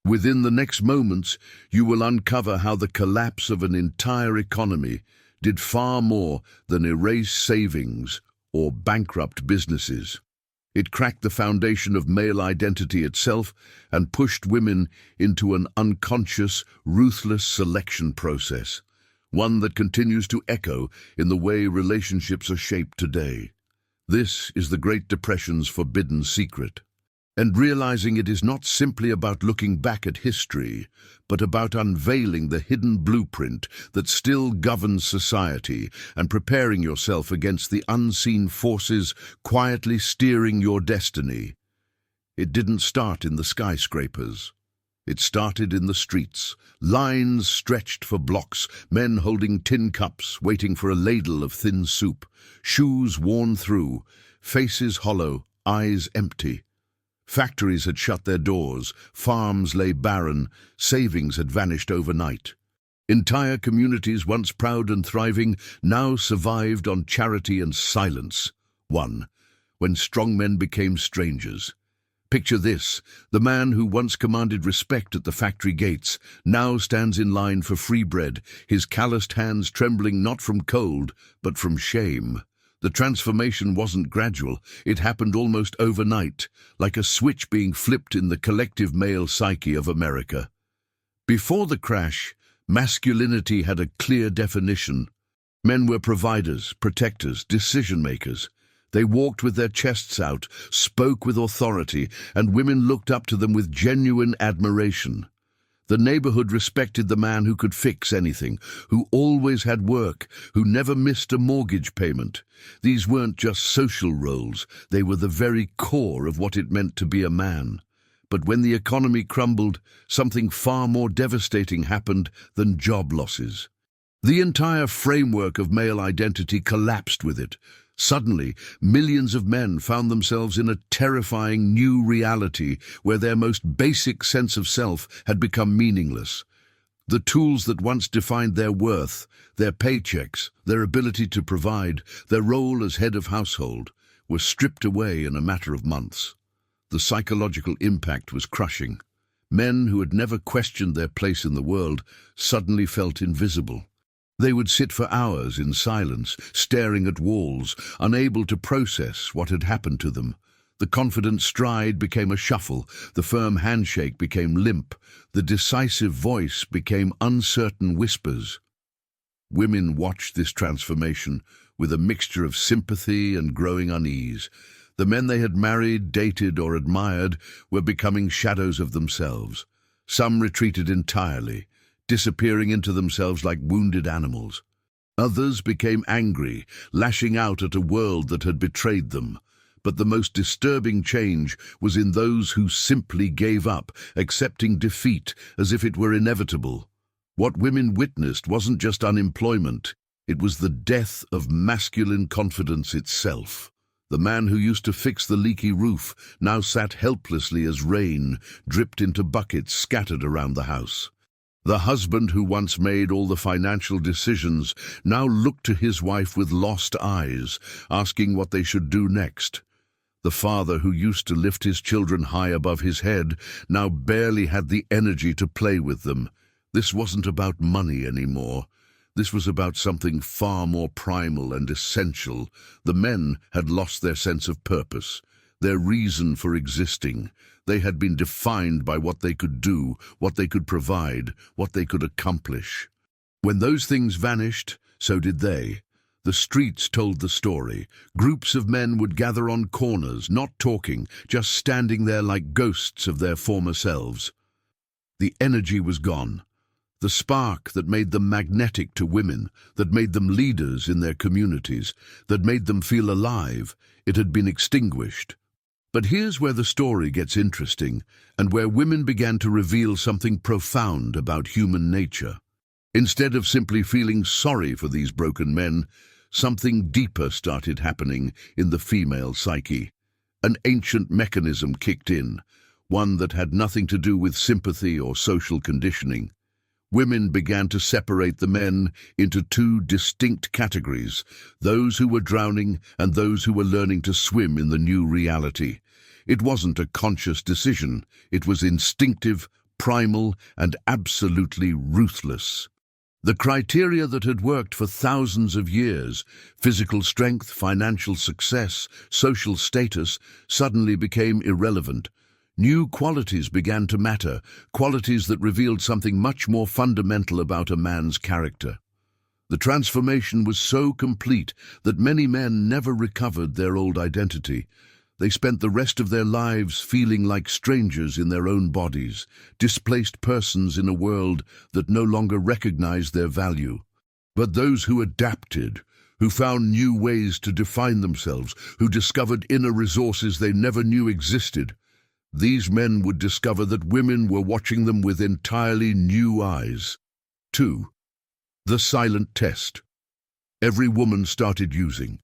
Within the next moments, you will uncover how the collapse of an entire economy did far more than erase savings or bankrupt businesses. It cracked the foundation of male identity itself and pushed women into an unconscious, ruthless selection process, one that continues to echo in the way relationships are shaped today. This is the Great Depression's forbidden secret. And realizing it is not simply about looking back at history, but about unveiling the hidden blueprint that still governs society and preparing yourself against the unseen forces quietly steering your destiny. It didn't start in the skyscrapers. It started in the streets, lines stretched for blocks, men holding tin cups, waiting for a ladle of thin soup, shoes worn through, faces hollow, eyes empty. Factories had shut their doors, farms lay barren, savings had vanished overnight. Entire communities, once proud and thriving, now survived on charity and silence. 1. When strong men became strangers. Picture this: the man who once commanded respect at the factory gates now stands in line for free bread, his calloused hands trembling not from cold, but from shame. The transformation wasn't gradual, it happened almost overnight, like a switch being flipped in the collective male psyche of America. Before the crash, masculinity had a clear definition. Men were providers, protectors, decision-makers. They walked with their chests out, spoke with authority, and women looked up to them with genuine admiration. The neighborhood respected the man who could fix anything, who always had work, who never missed a mortgage payment. These weren't just social roles, they were the very core of what it meant to be a man. But when the economy crumbled, something far more devastating happened than job losses. The entire framework of male identity collapsed with it. Suddenly, millions of men found themselves in a terrifying new reality where their most basic sense of self had become meaningless. The tools that once defined their worth, their paychecks, their ability to provide, their role as head of household, were stripped away in a matter of months. The psychological impact was crushing. Men who had never questioned their place in the world suddenly felt invisible. They would sit for hours in silence, staring at walls, unable to process what had happened to them. The confident stride became a shuffle, the firm handshake became limp, the decisive voice became uncertain whispers. Women watched this transformation with a mixture of sympathy and growing unease. The men they had married, dated, or admired were becoming shadows of themselves. Some retreated entirely, disappearing into themselves like wounded animals. Others became angry, lashing out at a world that had betrayed them. But the most disturbing change was in those who simply gave up, accepting defeat as if it were inevitable. What women witnessed wasn't just unemployment, it was the death of masculine confidence itself. The man who used to fix the leaky roof now sat helplessly as rain dripped into buckets scattered around the house. The husband who once made all the financial decisions now looked to his wife with lost eyes, asking what they should do next. The father who used to lift his children high above his head now barely had the energy to play with them. This wasn't about money anymore. This was about something far more primal and essential. The men had lost their sense of purpose, their reason for existing. They had been defined by what they could do, what they could provide, what they could accomplish. When those things vanished, so did they. The streets told the story. Groups of men would gather on corners, not talking, just standing there like ghosts of their former selves. The energy was gone. The spark that made them magnetic to women, that made them leaders in their communities, that made them feel alive, it had been extinguished. But here's where the story gets interesting, and where women began to reveal something profound about human nature. Instead of simply feeling sorry for these broken men, something deeper started happening in the female psyche. An ancient mechanism kicked in, one that had nothing to do with sympathy or social conditioning. Women began to separate the men into two distinct categories, those who were drowning and those who were learning to swim in the new reality. It wasn't a conscious decision, it was instinctive, primal, and absolutely ruthless. The criteria that had worked for thousands of years, physical strength, financial success, social status, suddenly became irrelevant. New qualities began to matter, qualities that revealed something much more fundamental about a man's character. The transformation was so complete that many men never recovered their old identity. They spent the rest of their lives feeling like strangers in their own bodies, displaced persons in a world that no longer recognized their value. But those who adapted, who found new ways to define themselves, who discovered inner resources they never knew existed, these men would discover that women were watching them with entirely new eyes. 2. The silent test. Every woman started using.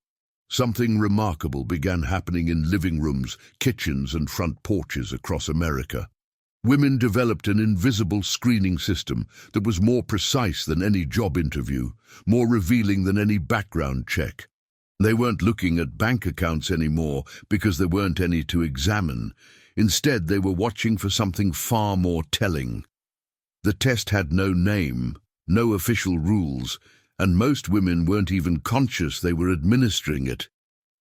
Something remarkable began happening in living rooms, kitchens, and front porches across America. Women developed an invisible screening system that was more precise than any job interview, more revealing than any background check. They weren't looking at bank accounts anymore because there weren't any to examine. Instead, they were watching for something far more telling. The test had no name, no official rules, and most women weren't even conscious they were administering it.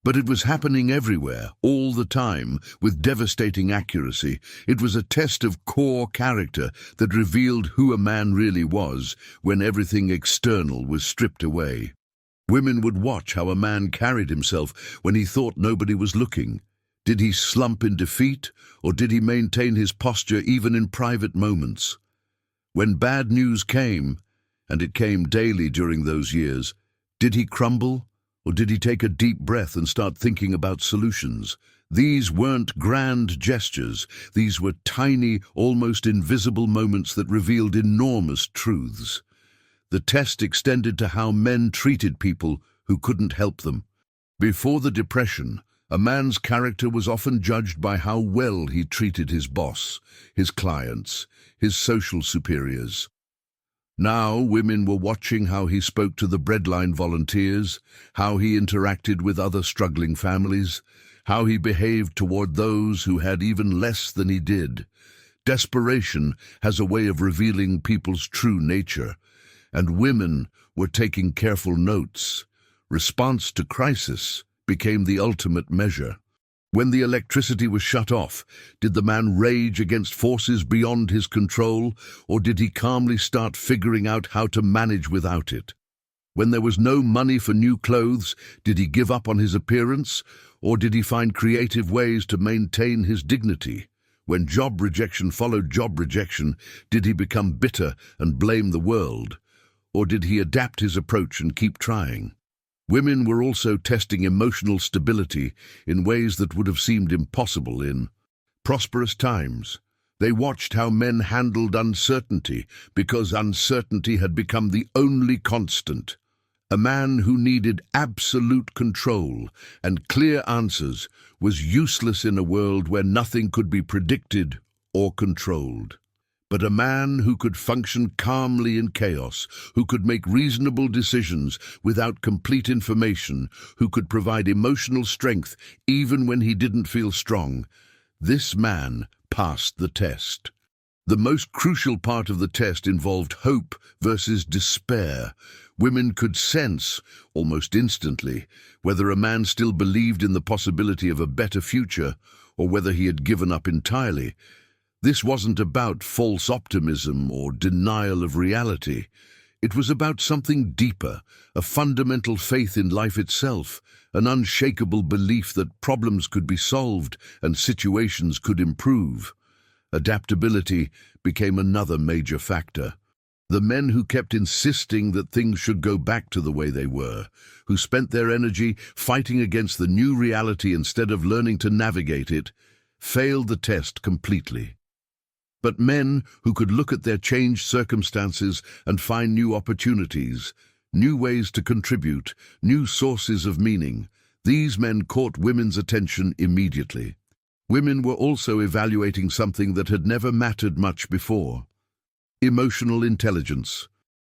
But it was happening everywhere, all the time, with devastating accuracy. It was a test of core character that revealed who a man really was when everything external was stripped away. Women would watch how a man carried himself when he thought nobody was looking. Did he slump in defeat, or did he maintain his posture even in private moments? When bad news came, and it came daily during those years, did he crumble, or did he take a deep breath and start thinking about solutions? These weren't grand gestures. These were tiny, almost invisible moments that revealed enormous truths. The test extended to how men treated people who couldn't help them. Before the Depression, a man's character was often judged by how well he treated his boss, his clients, his social superiors. Now women were watching how he spoke to the breadline volunteers, how he interacted with other struggling families, how he behaved toward those who had even less than he did. Desperation has a way of revealing people's true nature, and women were taking careful notes. Response to crisis became the ultimate measure. When the electricity was shut off, did the man rage against forces beyond his control, or did he calmly start figuring out how to manage without it? When there was no money for new clothes, did he give up on his appearance, or did he find creative ways to maintain his dignity? When job rejection followed job rejection, did he become bitter and blame the world, or did he adapt his approach and keep trying? Women were also testing emotional stability in ways that would have seemed impossible in prosperous times. They watched how men handled uncertainty because uncertainty had become the only constant. A man who needed absolute control and clear answers was useless in a world where nothing could be predicted or controlled. But a man who could function calmly in chaos, who could make reasonable decisions without complete information, who could provide emotional strength even when he didn't feel strong, this man passed the test. The most crucial part of the test involved hope versus despair. Women could sense, almost instantly, whether a man still believed in the possibility of a better future or whether he had given up entirely. This wasn't about false optimism or denial of reality. It was about something deeper, a fundamental faith in life itself, an unshakable belief that problems could be solved and situations could improve. Adaptability became another major factor. The men who kept insisting that things should go back to the way they were, who spent their energy fighting against the new reality instead of learning to navigate it, failed the test completely. But men who could look at their changed circumstances and find new opportunities, new ways to contribute, new sources of meaning, these men caught women's attention immediately. Women were also evaluating something that had never mattered much before: emotional intelligence.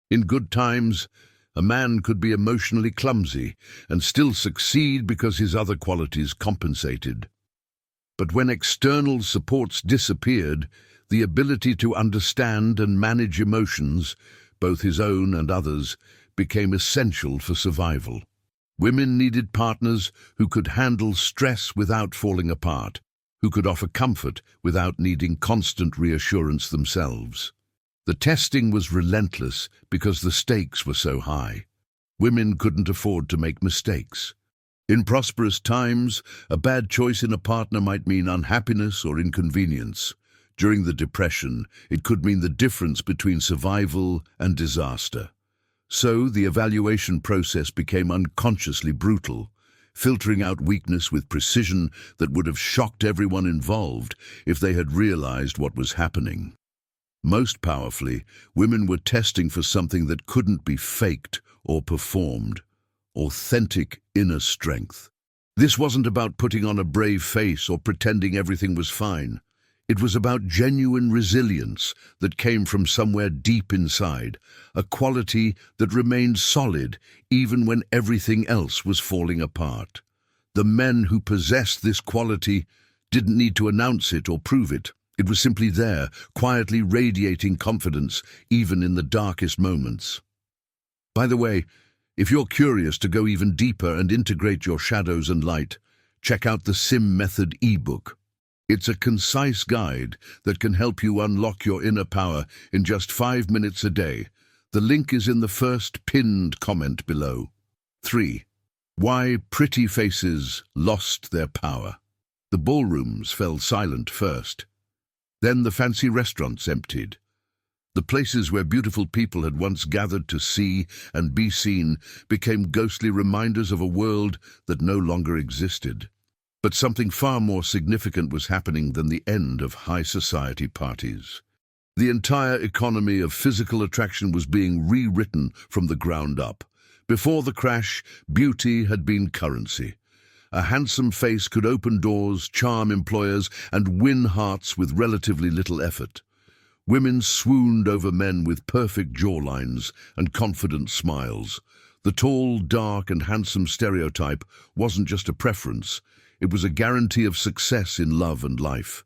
In good times, a man could be emotionally clumsy and still succeed because his other qualities compensated. But when external supports disappeared, The ability to understand and manage emotions, both his own and others, became essential for survival. Women needed partners who could handle stress without falling apart, who could offer comfort without needing constant reassurance themselves. The testing was relentless because the stakes were so high. Women couldn't afford to make mistakes. In prosperous times, a bad choice in a partner might mean unhappiness or inconvenience. During the Depression, it could mean the difference between survival and disaster. So, the evaluation process became unconsciously brutal, filtering out weakness with precision that would have shocked everyone involved if they had realized what was happening. Most powerfully, women were testing for something that couldn't be faked or performed: authentic inner strength. This wasn't about putting on a brave face or pretending everything was fine. It was about genuine resilience that came from somewhere deep inside, a quality that remained solid even when everything else was falling apart. The men who possessed this quality didn't need to announce it or prove it. It was simply there, quietly radiating confidence even in the darkest moments. By the way, if you're curious to go even deeper and integrate your shadows and light, check out the Sim Method ebook. It's a concise guide that can help you unlock your inner power in just 5 minutes a day. The link is in the first pinned comment below. 3. Why pretty faces lost their power. The ballrooms fell silent first. Then the fancy restaurants emptied. The places where beautiful people had once gathered to see and be seen became ghostly reminders of a world that no longer existed. But something far more significant was happening than the end of high society parties. The entire economy of physical attraction was being rewritten from the ground up. Before the crash, beauty had been currency. A handsome face could open doors, charm employers, and win hearts with relatively little effort. Women swooned over men with perfect jawlines and confident smiles. The tall, dark, and handsome stereotype wasn't just a preference. It was a guarantee of success in love and life.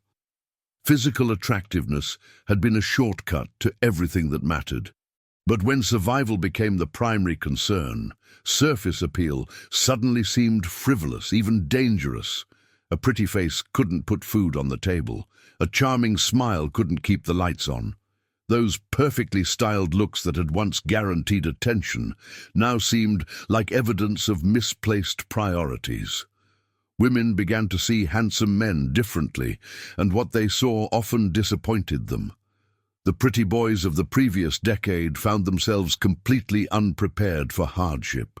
Physical attractiveness had been a shortcut to everything that mattered. But when survival became the primary concern, surface appeal suddenly seemed frivolous, even dangerous. A pretty face couldn't put food on the table. A charming smile couldn't keep the lights on. Those perfectly styled looks that had once guaranteed attention now seemed like evidence of misplaced priorities. Women began to see handsome men differently, and what they saw often disappointed them. The pretty boys of the previous decade found themselves completely unprepared for hardship.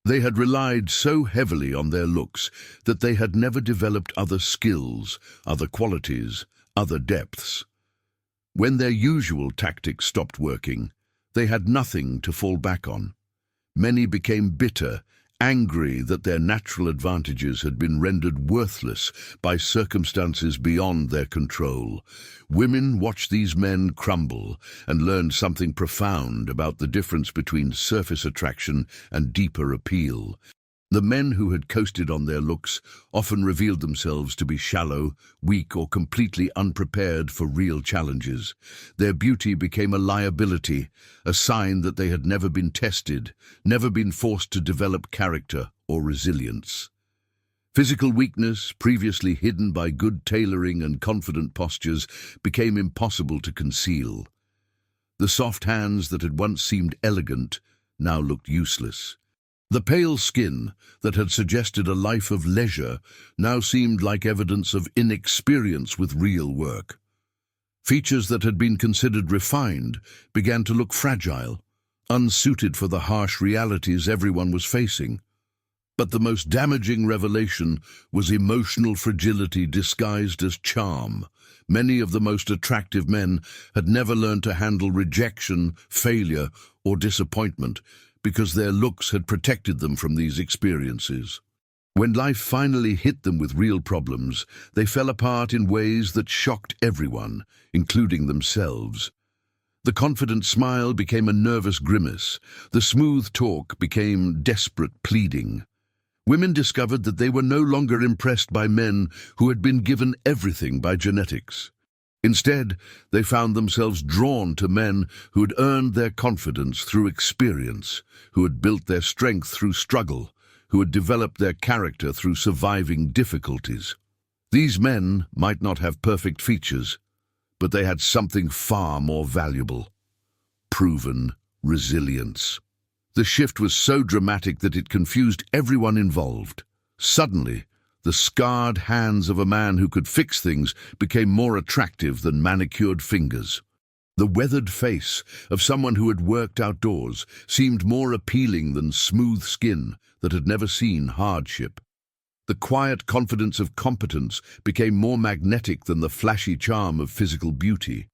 They had relied so heavily on their looks that they had never developed other skills, other qualities, other depths. When their usual tactics stopped working, they had nothing to fall back on. Many became bitter, angry that their natural advantages had been rendered worthless by circumstances beyond their control. Women watched these men crumble and learned something profound about the difference between surface attraction and deeper appeal. The men who had coasted on their looks often revealed themselves to be shallow, weak, or completely unprepared for real challenges. Their beauty became a liability, a sign that they had never been tested, never been forced to develop character or resilience. Physical weakness, previously hidden by good tailoring and confident postures, became impossible to conceal. The soft hands that had once seemed elegant now looked useless. The pale skin that had suggested a life of leisure now seemed like evidence of inexperience with real work. Features that had been considered refined began to look fragile, unsuited for the harsh realities everyone was facing. But the most damaging revelation was emotional fragility disguised as charm. Many of the most attractive men had never learned to handle rejection, failure, or disappointment because their looks had protected them from these experiences. When life finally hit them with real problems, they fell apart in ways that shocked everyone, including themselves. The confident smile became a nervous grimace. The smooth talk became desperate pleading. Women discovered that they were no longer impressed by men who had been given everything by genetics. Instead, they found themselves drawn to men who had earned their confidence through experience, who had built their strength through struggle, who had developed their character through surviving difficulties. These men might not have perfect features, but they had something far more valuable: proven resilience. The shift was so dramatic that it confused everyone involved. Suddenly, the scarred hands of a man who could fix things became more attractive than manicured fingers. The weathered face of someone who had worked outdoors seemed more appealing than smooth skin that had never seen hardship. The quiet confidence of competence became more magnetic than the flashy charm of physical beauty.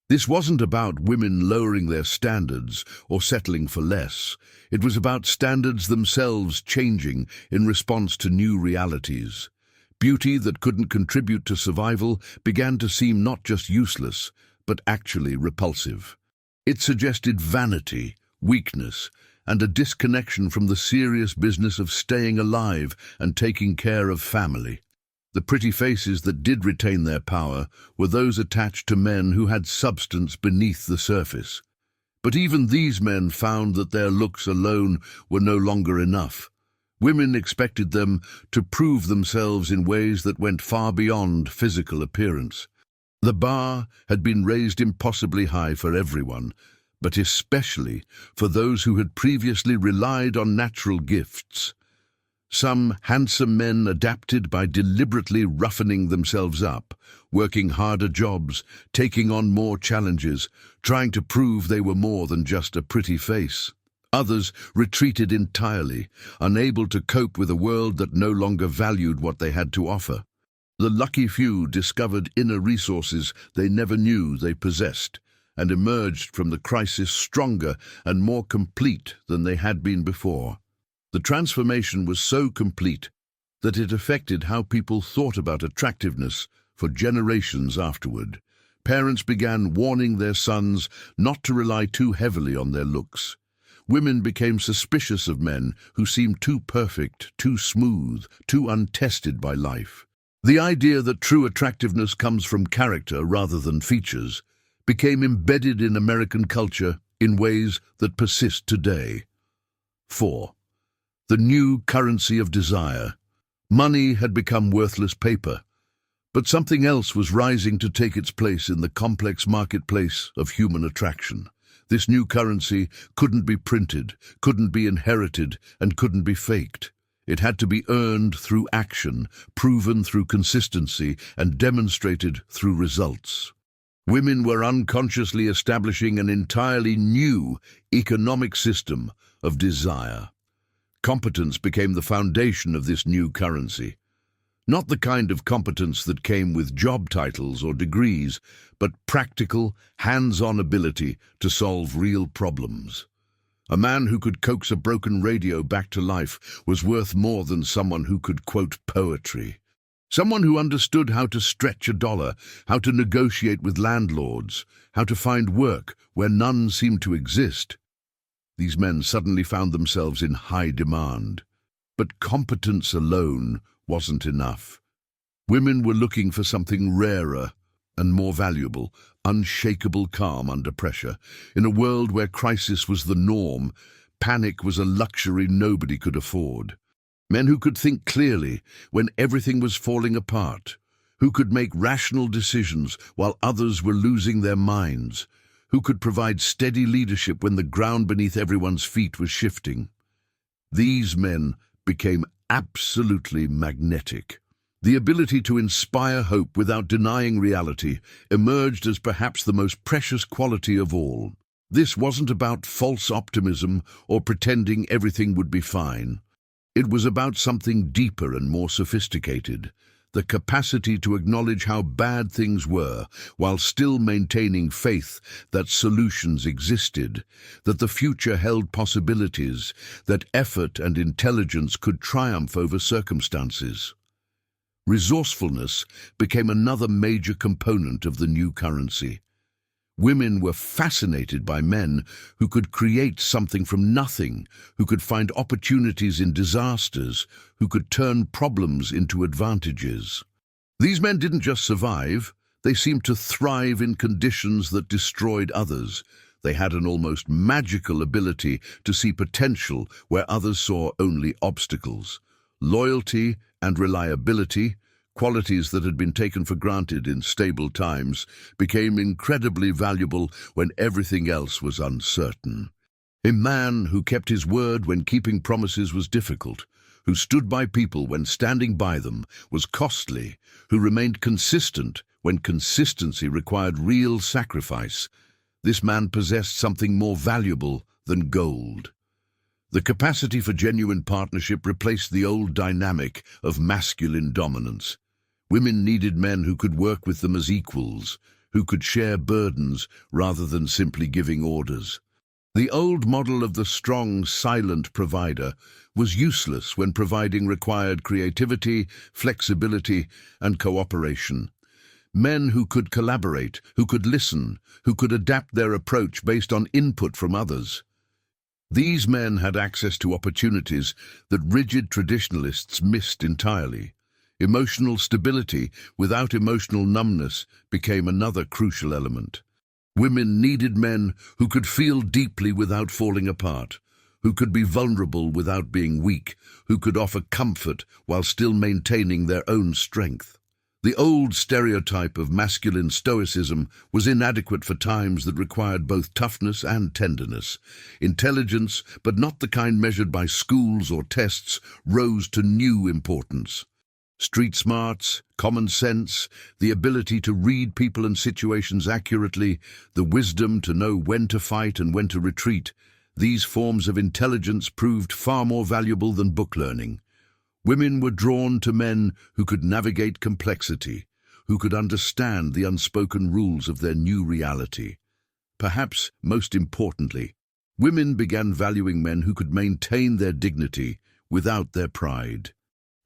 This wasn't about women lowering their standards or settling for less. It was about standards themselves changing in response to new realities. Beauty that couldn't contribute to survival began to seem not just useless, but actually repulsive. It suggested vanity, weakness, and a disconnection from the serious business of staying alive and taking care of family. The pretty faces that did retain their power were those attached to men who had substance beneath the surface. But even these men found that their looks alone were no longer enough. Women expected them to prove themselves in ways that went far beyond physical appearance. The bar had been raised impossibly high for everyone, but especially for those who had previously relied on natural gifts. Some handsome men adapted by deliberately roughening themselves up, working harder jobs, taking on more challenges, trying to prove they were more than just a pretty face. Others retreated entirely, unable to cope with a world that no longer valued what they had to offer. The lucky few discovered inner resources they never knew they possessed, and emerged from the crisis stronger and more complete than they had been before. The transformation was so complete that it affected how people thought about attractiveness for generations afterward. Parents began warning their sons not to rely too heavily on their looks. Women became suspicious of men who seemed too perfect, too smooth, too untested by life. The idea that true attractiveness comes from character rather than features became embedded in American culture in ways that persist today. 4. The new currency of desire. Money had become worthless paper, but something else was rising to take its place in the complex marketplace of human attraction. This new currency couldn't be printed, couldn't be inherited, and couldn't be faked. It had to be earned through action, proven through consistency, and demonstrated through results. Women were unconsciously establishing an entirely new economic system of desire. Competence became the foundation of this new currency. Not the kind of competence that came with job titles or degrees, but practical, hands-on ability to solve real problems. A man who could coax a broken radio back to life was worth more than someone who could quote poetry. Someone who understood how to stretch a dollar, how to negotiate with landlords, how to find work where none seemed to exist. These men suddenly found themselves in high demand. But competence alone wasn't enough. Women were looking for something rarer and more valuable, unshakable calm under pressure. In a world where crisis was the norm, panic was a luxury nobody could afford. Men who could think clearly when everything was falling apart, who could make rational decisions while others were losing their minds, who could provide steady leadership when the ground beneath everyone's feet was shifting. These men became absolutely magnetic. The ability to inspire hope without denying reality emerged as perhaps the most precious quality of all. This wasn't about false optimism or pretending everything would be fine. It was about something deeper and more sophisticated. The capacity to acknowledge how bad things were while still maintaining faith that solutions existed, that the future held possibilities, that effort and intelligence could triumph over circumstances. Resourcefulness became another major component of the new currency. Women were fascinated by men who could create something from nothing, who could find opportunities in disasters, who could turn problems into advantages. These men didn't just survive, They seemed to thrive in conditions that destroyed others. They had an almost magical ability to see potential where others saw only obstacles. Loyalty and reliability, qualities that had been taken for granted in stable times, became incredibly valuable when everything else was uncertain. A man who kept his word when keeping promises was difficult, who stood by people when standing by them was costly, who remained consistent when consistency required real sacrifice. This man possessed something more valuable than gold. The capacity for genuine partnership replaced the old dynamic of masculine dominance. Women needed men who could work with them as equals, who could share burdens rather than simply giving orders. The old model of the strong, silent provider was useless when providing required creativity, flexibility, and cooperation. Men who could collaborate, who could listen, who could adapt their approach based on input from others. These men had access to opportunities that rigid traditionalists missed entirely. Emotional stability without emotional numbness became another crucial element. Women needed men who could feel deeply without falling apart, who could be vulnerable without being weak, who could offer comfort while still maintaining their own strength. The old stereotype of masculine stoicism was inadequate for times that required both toughness and tenderness. Intelligence, but not the kind measured by schools or tests, rose to new importance. Street smarts, common sense, the ability to read people and situations accurately, the wisdom to know when to fight and when to retreat, these forms of intelligence proved far more valuable than book learning. Women were drawn to men who could navigate complexity, who could understand the unspoken rules of their new reality. Perhaps most importantly, women began valuing men who could maintain their dignity without their pride.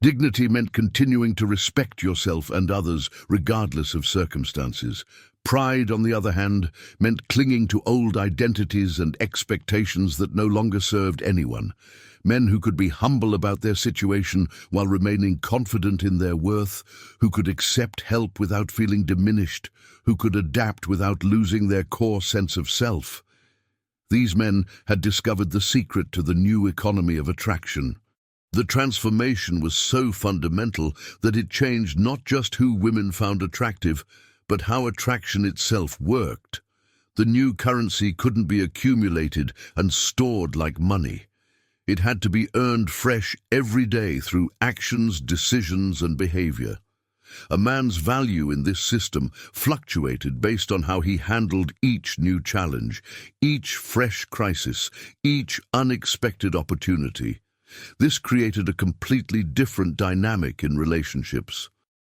Dignity meant continuing to respect yourself and others regardless of circumstances. Pride, on the other hand, meant clinging to old identities and expectations that no longer served anyone. Men who could be humble about their situation while remaining confident in their worth, who could accept help without feeling diminished, who could adapt without losing their core sense of self. These men had discovered the secret to the new economy of attraction. The transformation was so fundamental that it changed not just who women found attractive, but how attraction itself worked. The new currency couldn't be accumulated and stored like money. It had to be earned fresh every day through actions, decisions, and behavior. A man's value in this system fluctuated based on how he handled each new challenge, each fresh crisis, each unexpected opportunity. This created a completely different dynamic in relationships.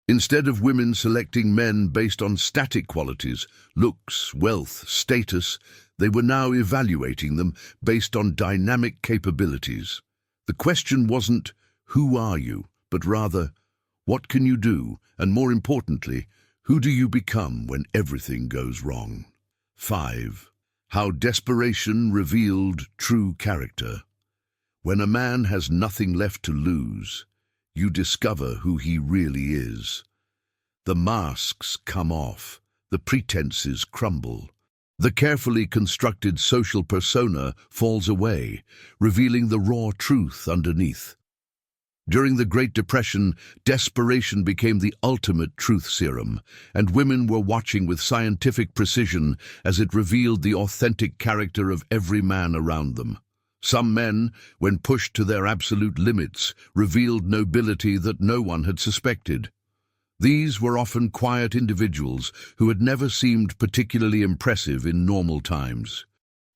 Instead of women selecting men based on static qualities, looks, wealth, status, they were now evaluating them based on dynamic capabilities. The question wasn't, "Who are you?" but rather, "What can you do?" and more importantly, "Who do you become when everything goes wrong?" 5. How desperation revealed true character. When a man has nothing left to lose, you discover who he really is. The masks come off, the pretenses crumble. The carefully constructed social persona falls away, revealing the raw truth underneath. During the Great Depression, desperation became the ultimate truth serum, and women were watching with scientific precision as it revealed the authentic character of every man around them. Some men, when pushed to their absolute limits, revealed nobility that no one had suspected. These were often quiet individuals who had never seemed particularly impressive in normal times.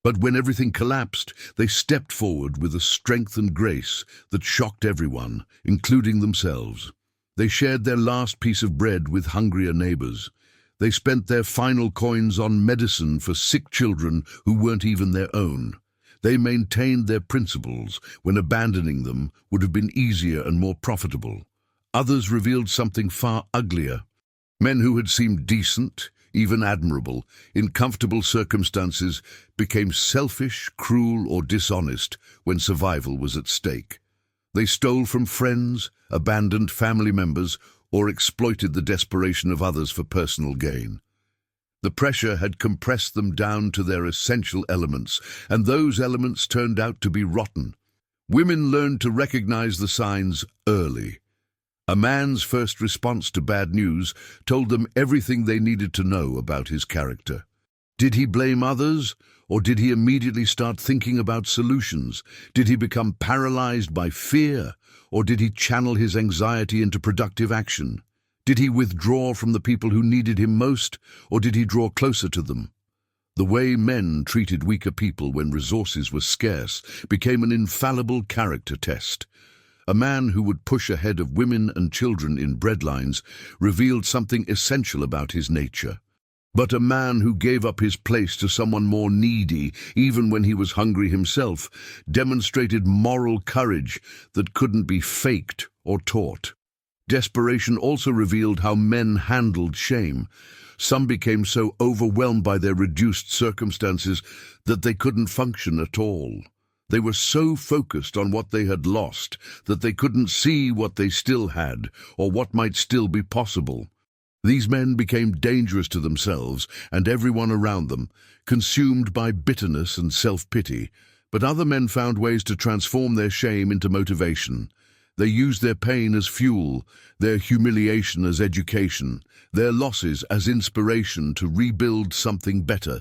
But when everything collapsed, they stepped forward with a strength and grace that shocked everyone, including themselves. They shared their last piece of bread with hungrier neighbors. They spent their final coins on medicine for sick children who weren't even their own. They maintained their principles when abandoning them would have been easier and more profitable. Others revealed something far uglier. Men who had seemed decent, even admirable, in comfortable circumstances became selfish, cruel, or dishonest when survival was at stake. They stole from friends, abandoned family members, or exploited the desperation of others for personal gain. The pressure had compressed them down to their essential elements, and those elements turned out to be rotten. Women learned to recognize the signs early. A man's first response to bad news told them everything they needed to know about his character. Did he blame others, or did he immediately start thinking about solutions? Did he become paralyzed by fear, or did he channel his anxiety into productive action? Did he withdraw from the people who needed him most, or did he draw closer to them? The way men treated weaker people when resources were scarce became an infallible character test. A man who would push ahead of women and children in breadlines revealed something essential about his nature. But a man who gave up his place to someone more needy, even when he was hungry himself, demonstrated moral courage that couldn't be faked or taught. Desperation also revealed how men handled shame. Some became so overwhelmed by their reduced circumstances that they couldn't function at all. They were so focused on what they had lost that they couldn't see what they still had or what might still be possible. These men became dangerous to themselves and everyone around them, consumed by bitterness and self-pity. But other men found ways to transform their shame into motivation. They used their pain as fuel, their humiliation as education, their losses as inspiration to rebuild something better.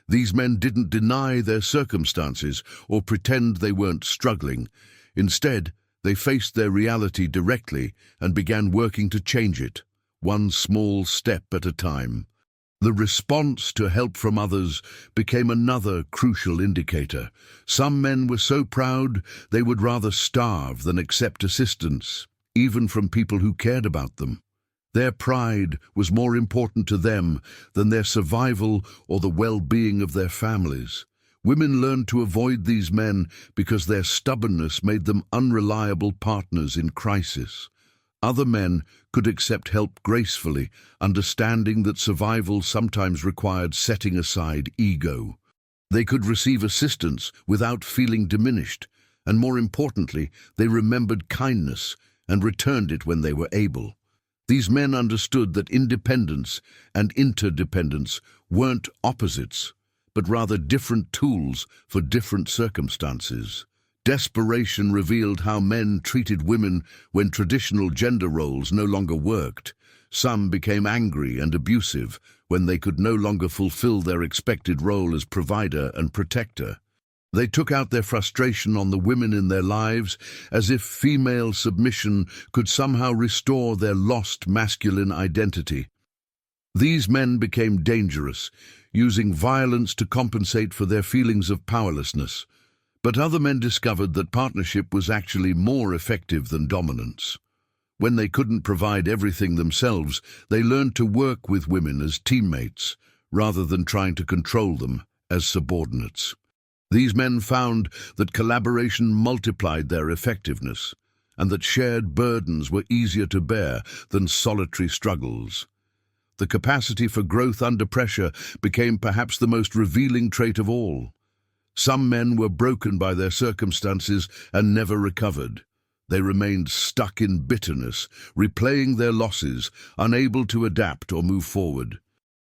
These men didn't deny their circumstances or pretend they weren't struggling. Instead, they faced their reality directly and began working to change it, one small step at a time. The response to help from others became another crucial indicator. Some men were so proud they would rather starve than accept assistance, even from people who cared about them. Their pride was more important to them than their survival or the well-being of their families. Women learned to avoid these men because their stubbornness made them unreliable partners in crisis. Other men could accept help gracefully, understanding that survival sometimes required setting aside ego. They could receive assistance without feeling diminished, and more importantly, they remembered kindness and returned it when they were able. These men understood that independence and interdependence weren't opposites, but rather different tools for different circumstances. Desperation revealed how men treated women when traditional gender roles no longer worked. Some became angry and abusive when they could no longer fulfill their expected role as provider and protector. They took out their frustration on the women in their lives as if female submission could somehow restore their lost masculine identity. These men became dangerous, using violence to compensate for their feelings of powerlessness. But other men discovered that partnership was actually more effective than dominance. When they couldn't provide everything themselves, they learned to work with women as teammates, rather than trying to control them as subordinates. These men found that collaboration multiplied their effectiveness, and that shared burdens were easier to bear than solitary struggles. The capacity for growth under pressure became perhaps the most revealing trait of all. Some men were broken by their circumstances and never recovered. They remained stuck in bitterness, replaying their losses, unable to adapt or move forward.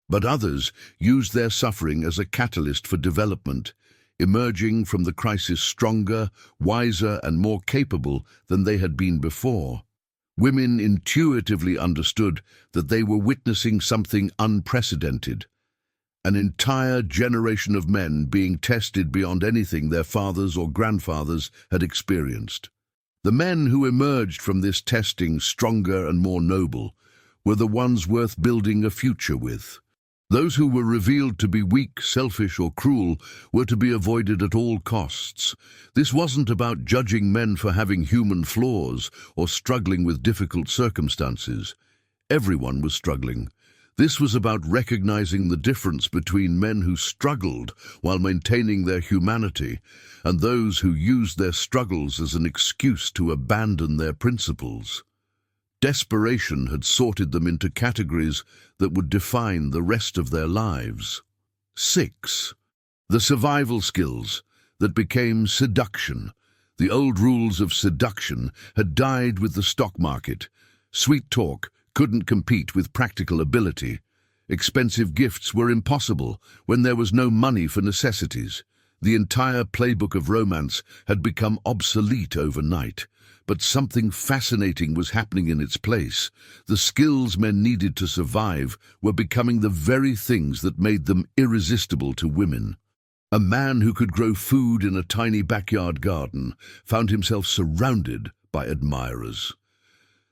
But others used their suffering as a catalyst for development, emerging from the crisis stronger, wiser, and more capable than they had been before. Women intuitively understood that they were witnessing something unprecedented, an entire generation of men being tested beyond anything their fathers or grandfathers had experienced. The men who emerged from this testing stronger and more noble were the ones worth building a future with. Those who were revealed to be weak, selfish, or cruel were to be avoided at all costs. This wasn't about judging men for having human flaws or struggling with difficult circumstances. Everyone was struggling. This was about recognizing the difference between men who struggled while maintaining their humanity and those who used their struggles as an excuse to abandon their principles. Desperation had sorted them into categories that would define the rest of their lives. 6. The survival skills that became seduction. The old rules of seduction had died with the stock market. Sweet talk, couldn't compete with practical ability. Expensive gifts were impossible when there was no money for necessities. The entire playbook of romance had become obsolete overnight, but something fascinating was happening in its place. The skills men needed to survive were becoming the very things that made them irresistible to women. A man who could grow food in a tiny backyard garden found himself surrounded by admirers.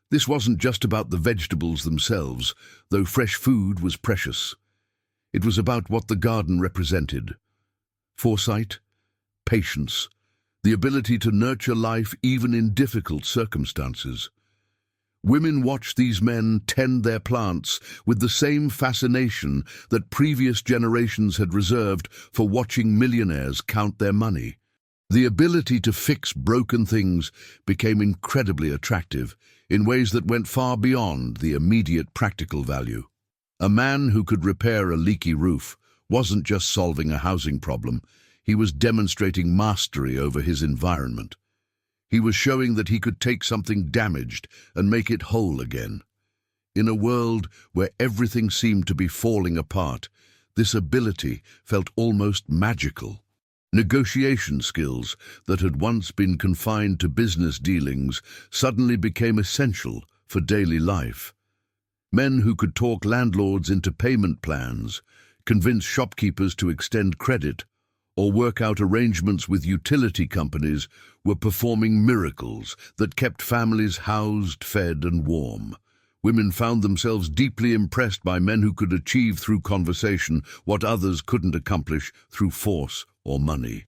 This wasn't just about the vegetables themselves, though fresh food was precious. It was about what the garden represented. Foresight, patience, the ability to nurture life even in difficult circumstances. Women watched these men tend their plants with the same fascination that previous generations had reserved for watching millionaires count their money. The ability to fix broken things became incredibly attractive in ways that went far beyond the immediate practical value. A man who could repair a leaky roof wasn't just solving a housing problem, he was demonstrating mastery over his environment. He was showing that he could take something damaged and make it whole again. In a world where everything seemed to be falling apart, this ability felt almost magical. Negotiation skills that had once been confined to business dealings suddenly became essential for daily life. Men who could talk landlords into payment plans, convince shopkeepers to extend credit, or work out arrangements with utility companies were performing miracles that kept families housed, fed, and warm. Women found themselves deeply impressed by men who could achieve through conversation what others couldn't accomplish through force or money.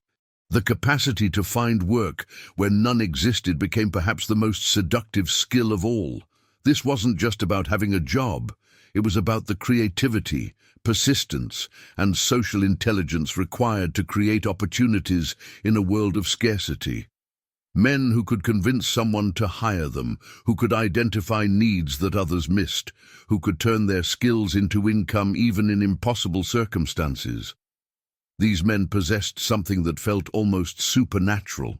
The capacity to find work when none existed became perhaps the most seductive skill of all. This wasn't just about having a job. It was about the creativity, persistence, and social intelligence required to create opportunities in a world of scarcity. Men who could convince someone to hire them, who could identify needs that others missed, who could turn their skills into income even in impossible circumstances. These men possessed something that felt almost supernatural.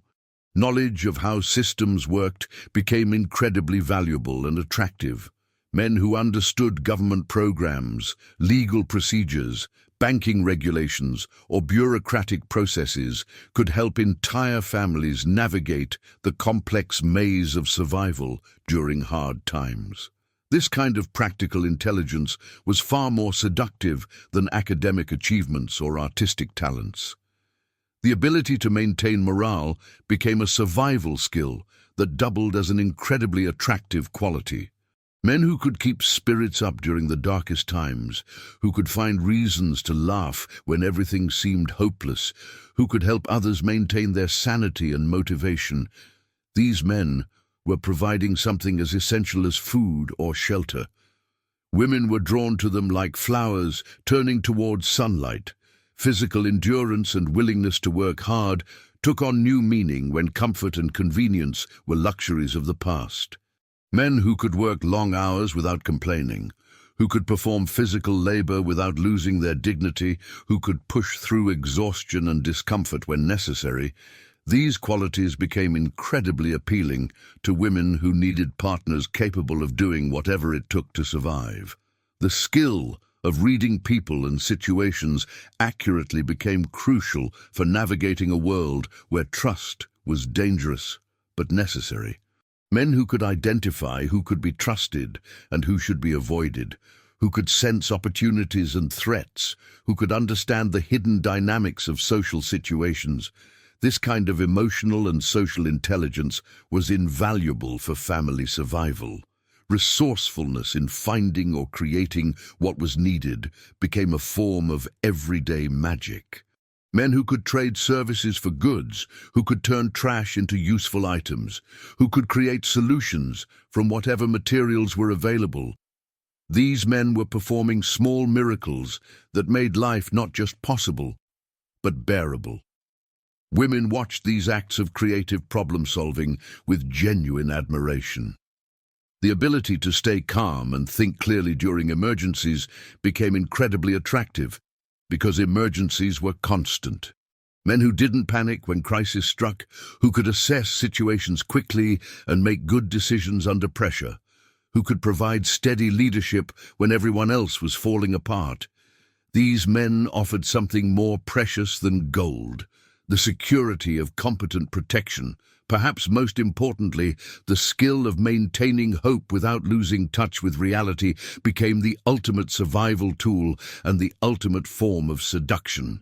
Knowledge of how systems worked became incredibly valuable and attractive. Men who understood government programs, legal procedures, banking regulations, or bureaucratic processes could help entire families navigate the complex maze of survival during hard times. This kind of practical intelligence was far more seductive than academic achievements or artistic talents. The ability to maintain morale became a survival skill that doubled as an incredibly attractive quality. Men who could keep spirits up during the darkest times, who could find reasons to laugh when everything seemed hopeless, who could help others maintain their sanity and motivation. These men were providing something as essential as food or shelter. Women were drawn to them like flowers turning towards sunlight. Physical endurance and willingness to work hard took on new meaning when comfort and convenience were luxuries of the past. Men who could work long hours without complaining, who could perform physical labor without losing their dignity, who could push through exhaustion and discomfort when necessary, these qualities became incredibly appealing to women who needed partners capable of doing whatever it took to survive. The skill of reading people and situations accurately became crucial for navigating a world where trust was dangerous but necessary. Men who could identify who could be trusted and who should be avoided, who could sense opportunities and threats, who could understand the hidden dynamics of social situations. This kind of emotional and social intelligence was invaluable for family survival. Resourcefulness in finding or creating what was needed became a form of everyday magic. Men who could trade services for goods, who could turn trash into useful items, who could create solutions from whatever materials were available. These men were performing small miracles that made life not just possible, but bearable. Women watched these acts of creative problem-solving with genuine admiration. The ability to stay calm and think clearly during emergencies became incredibly attractive, because emergencies were constant. Men who didn't panic when crisis struck, who could assess situations quickly and make good decisions under pressure, who could provide steady leadership when everyone else was falling apart. These men offered something more precious than gold, the security of competent protection. Perhaps most importantly, the skill of maintaining hope without losing touch with reality became the ultimate survival tool and the ultimate form of seduction.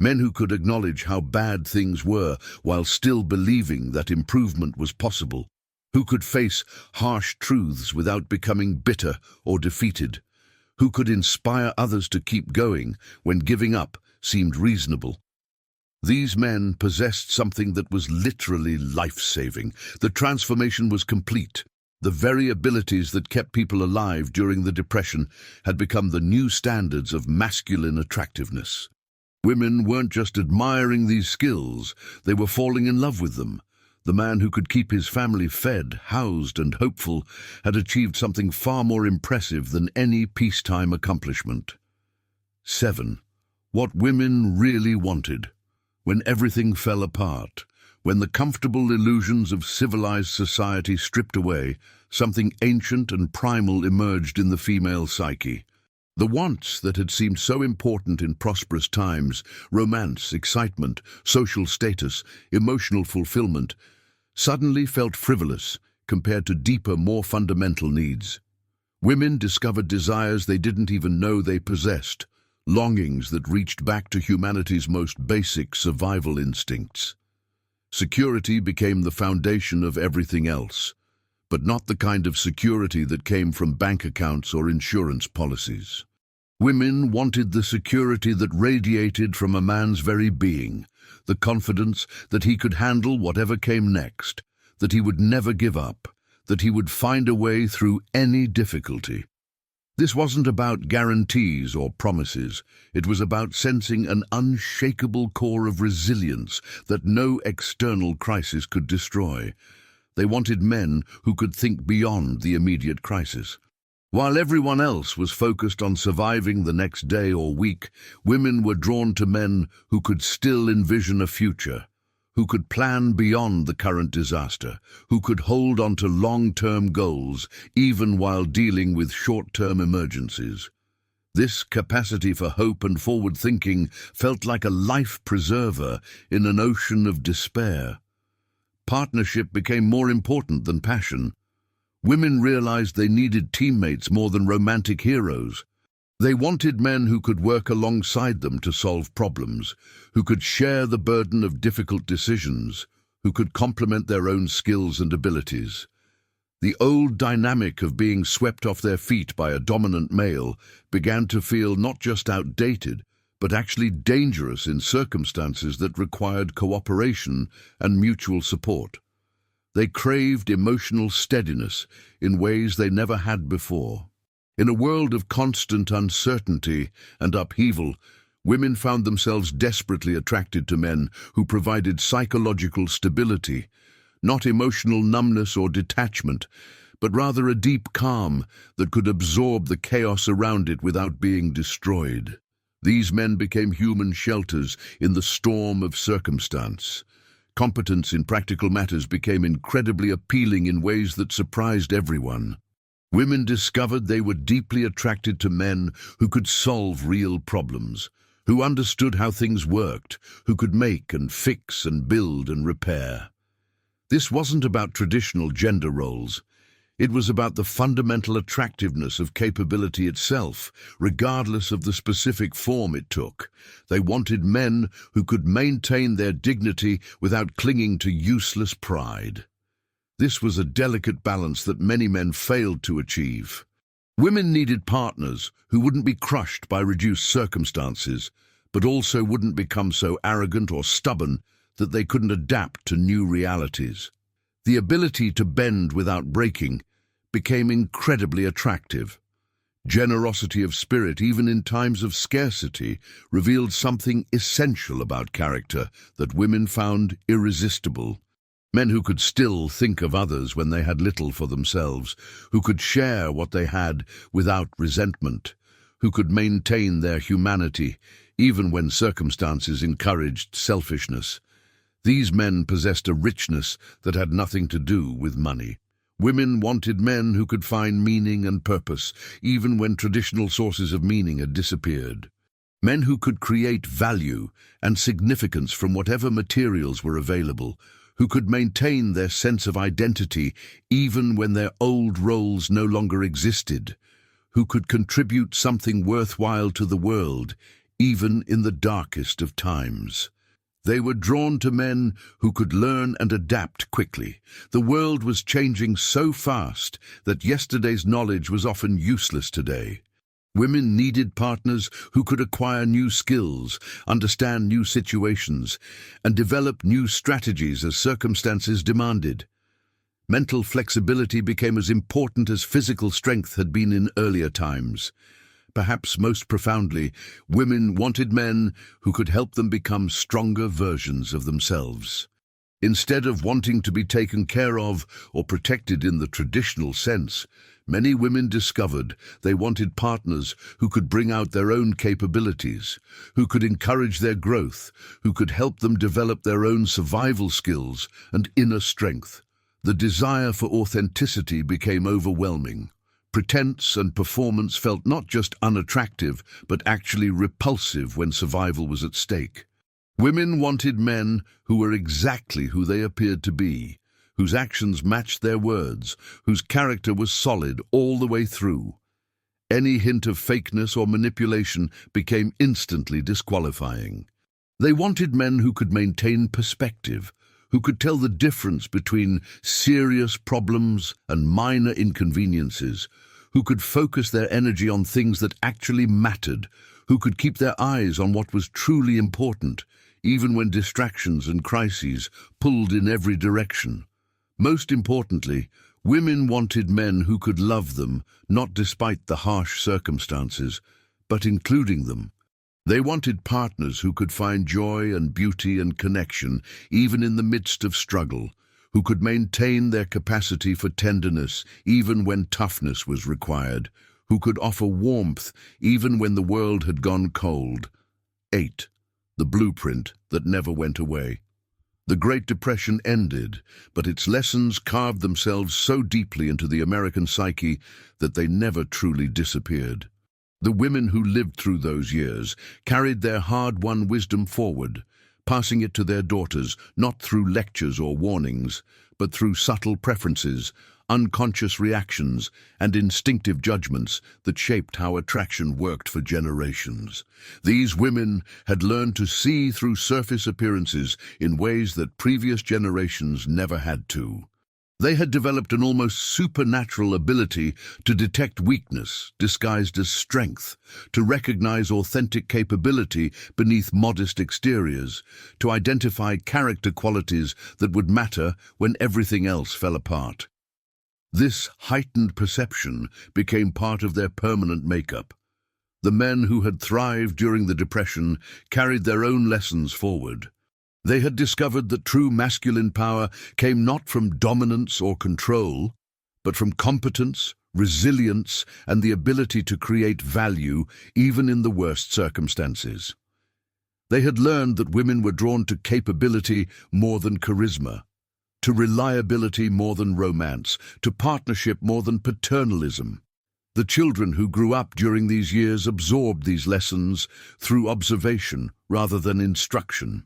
Men who could acknowledge how bad things were while still believing that improvement was possible. Who could face harsh truths without becoming bitter or defeated. Who could inspire others to keep going when giving up seemed reasonable. These men possessed something that was literally life-saving. The transformation was complete. The very abilities that kept people alive during the Depression had become the new standards of masculine attractiveness. Women weren't just admiring these skills, they were falling in love with them. The man who could keep his family fed, housed, and hopeful had achieved something far more impressive than any peacetime accomplishment. 7. What women really wanted. When everything fell apart, when the comfortable illusions of civilized society stripped away, something ancient and primal emerged in the female psyche. The wants that had seemed so important in prosperous times, romance, excitement, social status, emotional fulfillment, suddenly felt frivolous compared to deeper, more fundamental needs. Women discovered desires they didn't even know they possessed, longings that reached back to humanity's most basic survival instincts. Security became the foundation of everything else, but not the kind of security that came from bank accounts or insurance policies. Women wanted the security that radiated from a man's very being, the confidence that he could handle whatever came next, that he would never give up, that he would find a way through any difficulty. This wasn't about guarantees or promises. It was about sensing an unshakable core of resilience that no external crisis could destroy. They wanted men who could think beyond the immediate crisis. While everyone else was focused on surviving the next day or week, women were drawn to men who could still envision a future, who could plan beyond the current disaster, who could hold on to long-term goals even while dealing with short-term emergencies. This capacity for hope and forward thinking felt like a life preserver in an ocean of despair. Partnership became more important than passion. Women realized they needed teammates more than romantic heroes. They wanted men who could work alongside them to solve problems, who could share the burden of difficult decisions, who could complement their own skills and abilities. The old dynamic of being swept off their feet by a dominant male began to feel not just outdated, but actually dangerous in circumstances that required cooperation and mutual support. They craved emotional steadiness in ways they never had before. In a world of constant uncertainty and upheaval, women found themselves desperately attracted to men who provided psychological stability, not emotional numbness or detachment, but rather a deep calm that could absorb the chaos around it without being destroyed. These men became human shelters in the storm of circumstance. Competence in practical matters became incredibly appealing in ways that surprised everyone. Women discovered they were deeply attracted to men who could solve real problems, who understood how things worked, who could make and fix and build and repair. This wasn't about traditional gender roles. It was about the fundamental attractiveness of capability itself, regardless of the specific form it took. They wanted men who could maintain their dignity without clinging to useless pride. This was a delicate balance that many men failed to achieve. Women needed partners who wouldn't be crushed by reduced circumstances, but also wouldn't become so arrogant or stubborn that they couldn't adapt to new realities. The ability to bend without breaking became incredibly attractive. Generosity of spirit, even in times of scarcity, revealed something essential about character that women found irresistible. Men who could still think of others when they had little for themselves, who could share what they had without resentment, who could maintain their humanity even when circumstances encouraged selfishness. These men possessed a richness that had nothing to do with money. Women wanted men who could find meaning and purpose, even when traditional sources of meaning had disappeared. Men who could create value and significance from whatever materials were available, who could maintain their sense of identity even when their old roles no longer existed, who could contribute something worthwhile to the world, even in the darkest of times. They were drawn to men who could learn and adapt quickly. The world was changing so fast that yesterday's knowledge was often useless today. Women needed partners who could acquire new skills, understand new situations, and develop new strategies as circumstances demanded. Mental flexibility became as important as physical strength had been in earlier times. Perhaps most profoundly, women wanted men who could help them become stronger versions of themselves. Instead of wanting to be taken care of or protected in the traditional sense, many women discovered they wanted partners who could bring out their own capabilities, who could encourage their growth, who could help them develop their own survival skills and inner strength. The desire for authenticity became overwhelming. Pretense and performance felt not just unattractive, but actually repulsive when survival was at stake. Women wanted men who were exactly who they appeared to be, whose actions matched their words, whose character was solid all the way through. Any hint of fakeness or manipulation became instantly disqualifying. They wanted men who could maintain perspective, who could tell the difference between serious problems and minor inconveniences, who could focus their energy on things that actually mattered, who could keep their eyes on what was truly important, even when distractions and crises pulled in every direction. Most importantly, women wanted men who could love them, not despite the harsh circumstances, but including them. They wanted partners who could find joy and beauty and connection, even in the midst of struggle, who could maintain their capacity for tenderness even when toughness was required, who could offer warmth even when the world had gone cold. 8. The blueprint that never went away. The Great Depression ended, but its lessons carved themselves so deeply into the American psyche that they never truly disappeared. The women who lived through those years carried their hard-won wisdom forward, passing it to their daughters not through lectures or warnings, but through subtle preferences, unconscious reactions, and instinctive judgments that shaped how attraction worked for generations. These women had learned to see through surface appearances in ways that previous generations never had to. They had developed an almost supernatural ability to detect weakness disguised as strength, to recognize authentic capability beneath modest exteriors, to identify character qualities that would matter when everything else fell apart. This heightened perception became part of their permanent makeup. The men who had thrived during the Depression carried their own lessons forward. They had discovered that true masculine power came not from dominance or control, but from competence, resilience, and the ability to create value even in the worst circumstances. They had learned that women were drawn to capability more than charisma, to reliability more than romance, to partnership more than paternalism. The children who grew up during these years absorbed these lessons through observation rather than instruction.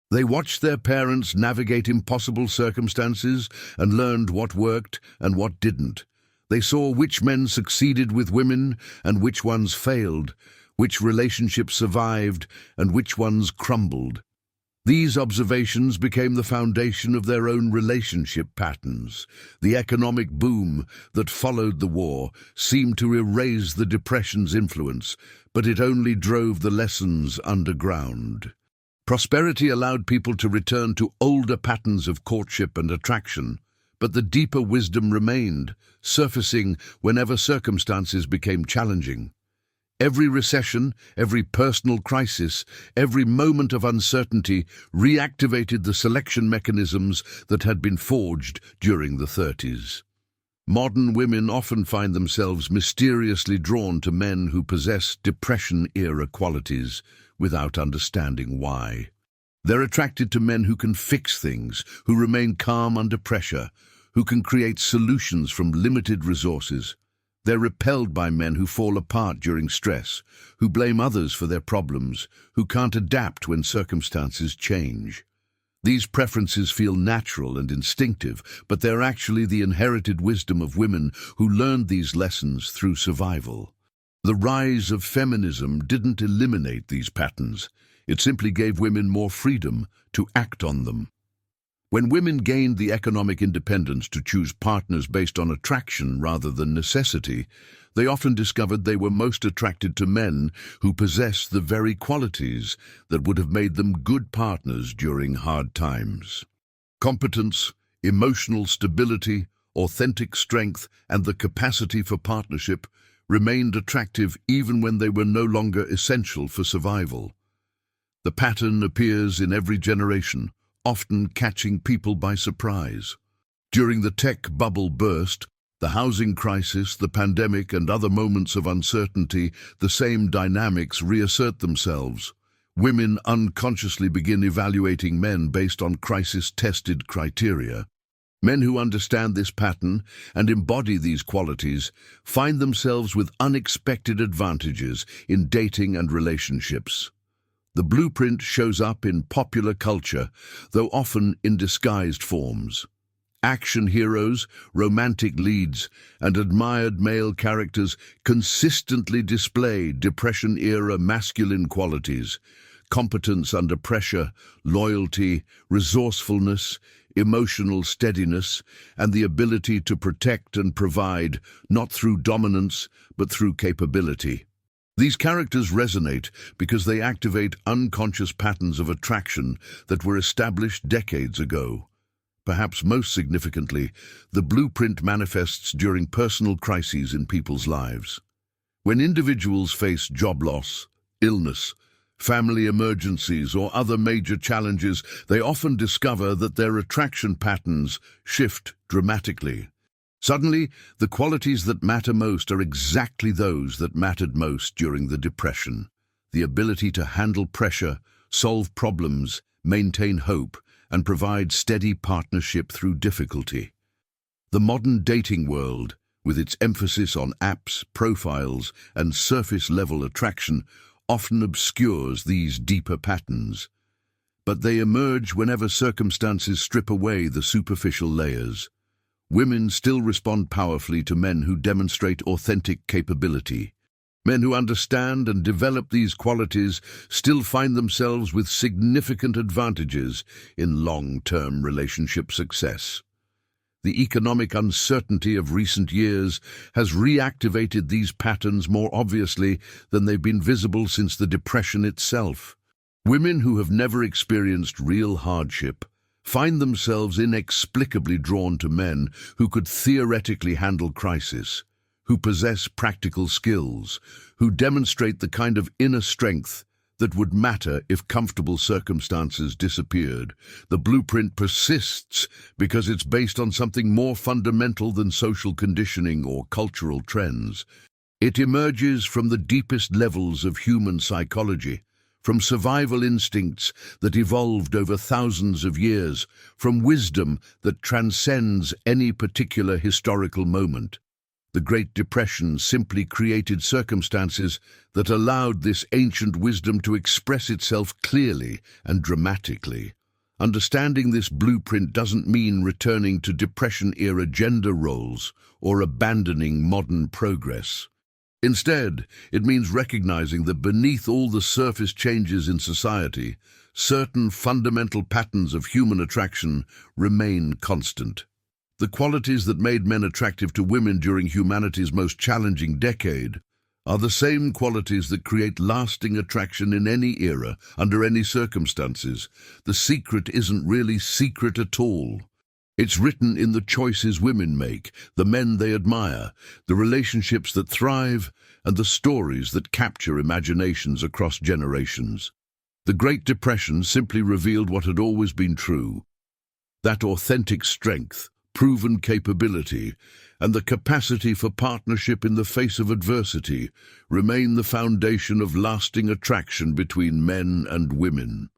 They watched their parents navigate impossible circumstances and learned what worked and what didn't. They saw which men succeeded with women and which ones failed, which relationships survived and which ones crumbled. These observations became the foundation of their own relationship patterns. The economic boom that followed the war seemed to erase the Depression's influence, but it only drove the lessons underground. Prosperity allowed people to return to older patterns of courtship and attraction, but the deeper wisdom remained, surfacing whenever circumstances became challenging. Every recession, every personal crisis, every moment of uncertainty reactivated the selection mechanisms that had been forged during the 30s. Modern women often find themselves mysteriously drawn to men who possess Depression-era qualities without understanding why. They're attracted to men who can fix things, who remain calm under pressure, who can create solutions from limited resources. They're repelled by men who fall apart during stress, who blame others for their problems, who can't adapt when circumstances change. These preferences feel natural and instinctive, but they're actually the inherited wisdom of women who learned these lessons through survival. The rise of feminism didn't eliminate these patterns. It simply gave women more freedom to act on them. When women gained the economic independence to choose partners based on attraction rather than necessity, they often discovered they were most attracted to men who possessed the very qualities that would have made them good partners during hard times. Competence, emotional stability, authentic strength, and the capacity for partnership remained attractive even when they were no longer essential for survival. The pattern appears in every generation, often catching people by surprise. During the tech bubble burst, the housing crisis, the pandemic, and other moments of uncertainty, the same dynamics reassert themselves. Women unconsciously begin evaluating men based on crisis-tested criteria. Men who understand this pattern and embody these qualities find themselves with unexpected advantages in dating and relationships. The blueprint shows up in popular culture, though often in disguised forms. Action heroes, romantic leads, and admired male characters consistently display Depression-era masculine qualities: competence under pressure, loyalty, resourcefulness, emotional steadiness, and the ability to protect and provide, not through dominance, but through capability. These characters resonate because they activate unconscious patterns of attraction that were established decades ago. Perhaps most significantly, the blueprint manifests during personal crises in people's lives. When individuals face job loss, illness, family emergencies, or other major challenges, they often discover that their attraction patterns shift dramatically. Suddenly, the qualities that matter most are exactly those that mattered most during the Depression. The ability to handle pressure, solve problems, maintain hope, and provide steady partnership through difficulty. The modern dating world, with its emphasis on apps, profiles, and surface-level attraction, often obscures these deeper patterns. But they emerge whenever circumstances strip away the superficial layers. Women still respond powerfully to men who demonstrate authentic capability. Men who understand and develop these qualities still find themselves with significant advantages in long-term relationship success. The economic uncertainty of recent years has reactivated these patterns more obviously than they've been visible since the Depression itself. Women who have never experienced real hardship find themselves inexplicably drawn to men who could theoretically handle crisis, who possess practical skills, who demonstrate the kind of inner strength that would matter if comfortable circumstances disappeared. The blueprint persists because it's based on something more fundamental than social conditioning or cultural trends. It emerges from the deepest levels of human psychology, from survival instincts that evolved over thousands of years, from wisdom that transcends any particular historical moment. The Great Depression simply created circumstances that allowed this ancient wisdom to express itself clearly and dramatically. Understanding this blueprint doesn't mean returning to Depression-era gender roles or abandoning modern progress. Instead, it means recognizing that beneath all the surface changes in society, certain fundamental patterns of human attraction remain constant. The qualities that made men attractive to women during humanity's most challenging decade are the same qualities that create lasting attraction in any era, under any circumstances. The secret isn't really secret at all. It's written in the choices women make, the men they admire, the relationships that thrive, and the stories that capture imaginations across generations. The Great Depression simply revealed what had always been true: that authentic strength, proven capability, and the capacity for partnership in the face of adversity remain the foundation of lasting attraction between men and women.